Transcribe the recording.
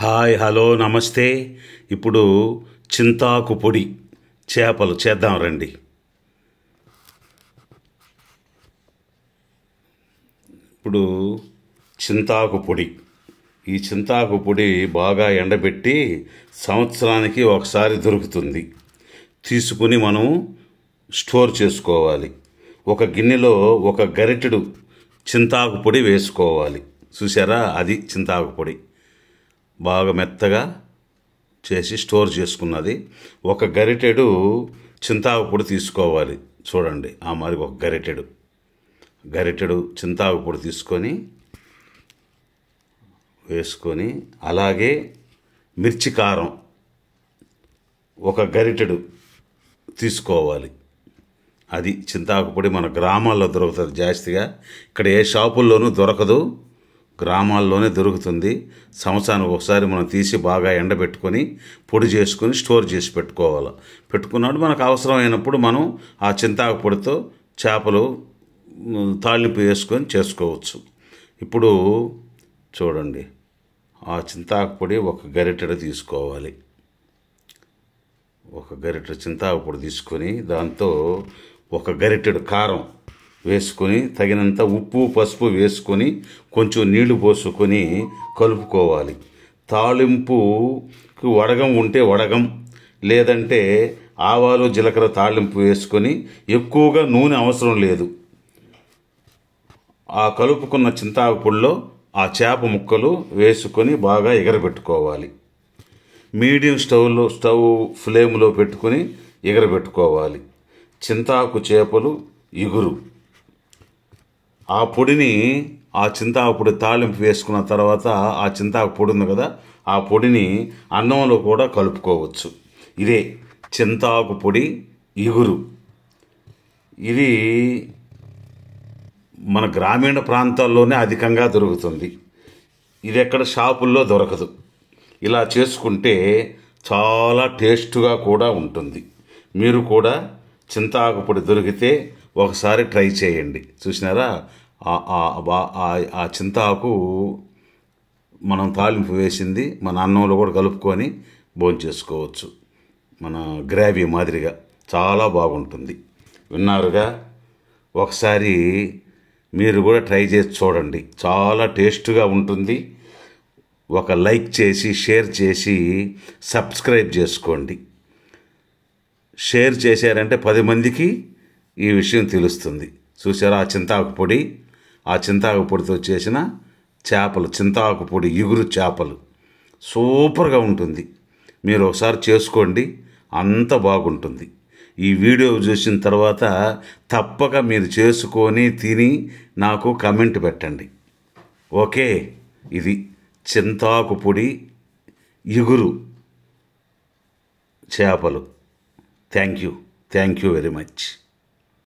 Hi hello నమస్తే. ఇప్పుడు చింతాకు పొడి చేపలు చేద్దాం రండి. ఇప్పుడు చింతాకు పొడి, ఈ చింతాకు పొడి బాగా ఎండబెట్టి సంవత్సరానికి ఒకసారి దొరుకుతుంది. తీసుకుని మనం స్టోర్ చేసుకోవాలి. ఒక గిన్నెలో ఒక గరిటెడు చింతాకు పొడి వేసుకోవాలి. చూసారా, అది చింతాకు పొడి బాగా మెత్తగా చేసి స్టోర్ చేసుకున్నది. ఒక గరిటెడు చింతాకు పొడి తీసుకోవాలి. చూడండి, మరి ఒక గరిటెడు చింతాకు పొడి తీసుకొని వేసుకొని, అలాగే మిర్చి కారం ఒక గరిటెడు తీసుకోవాలి. అది చింతాకు పొడి మన గ్రామాల్లో దొరుకుతుంది జాస్తిగా. ఇక్కడ ఏ షాపుల్లోనూ దొరకదు, గ్రామాల్లోనే దొరుకుతుంది. సంవత్సరానికి ఒకసారి మనం తీసి బాగా ఎండబెట్టుకొని పొడి చేసుకొని స్టోర్ చేసి పెట్టుకున్నప్పుడు మనకు అవసరమైనప్పుడు మనం ఆ చింతాకు పొడితో చేపలు తాళింపు వేసుకొని చేసుకోవచ్చు. ఇప్పుడు చూడండి, ఆ చింతాకు పొడి ఒక గరిటెడు తీసుకోవాలి. ఒక గరిటెడు చింతాకు పొడి తీసుకొని దాంతో ఒక గరిటెడు కారం వేసుకొని, తగినంత ఉప్పు పసుపు వేసుకొని, కొంచెం నీళ్లు పోసుకొని కలుపుకోవాలి. తాళింపుకి వడగం ఉంటే వడగం, లేదంటే ఆవాలు జీలకర్ర తాళింపు వేసుకొని, ఎక్కువగా నూనె అవసరం లేదు. ఆ కలుపుకున్న చింతాకు పొడిలో ఆ చేప ముక్కలు వేసుకొని బాగా ఎగరబెట్టుకోవాలి. మీడియం స్టవ్ ఫ్లేమ్లో పెట్టుకొని ఎగరబెట్టుకోవాలి. చింతాకు చేపలు ఇగురు, ఆ పొడిని ఆ చింతాకు పొడి తాళింపు వేసుకున్న తర్వాత ఆ చింతాకు పొడి ఉంది కదా, ఆ పొడిని అన్నంలో కూడా కలుపుకోవచ్చు. ఇదే చింతాకు పొడి ఇగురు. ఇది మన గ్రామీణ ప్రాంతాల్లోనే అధికంగా దొరుకుతుంది. ఇది ఎక్కడ షాపుల్లో దొరకదు. ఇలా చేసుకుంటే చాలా టేస్ట్గా కూడా ఉంటుంది. మీరు కూడా చింతాకు పొడి దొరికితే ఒకసారి ట్రై చేయండి. చూసినారా, ఆ చింతాకు మనం తాలింపు వేసింది మన అన్నంలో కూడా కలుపుకొని భోంచేసుకోవచ్చు. మన గ్రేవీ మాదిరిగా చాలా బాగుంటుంది. విన్నారుగా, ఒకసారి మీరు కూడా ట్రై చేసి చూడండి, చాలా టేస్ట్గా ఉంటుంది. ఒక లైక్ చేసి షేర్ చేసి సబ్స్క్రైబ్ చేసుకోండి. షేర్ చేశారంటే 10 మందికి ఈ విషయం తెలుస్తుంది. చూసారా, ఆ చింతాకు పొడితో చేసిన చేపలు, చింతాకు పొడి ఇగురు చేపలు సూపర్గా ఉంటుంది. మీరు ఒకసారి చేసుకోండి, అంత బాగుంటుంది. ఈ వీడియో చూసిన తర్వాత తప్పక మీరు చేసుకొని తిని నాకు కమెంట్ పెట్టండి. ఓకే, ఇది చింతాకు పొడి ఇగురు చేపలు. Thank you very much.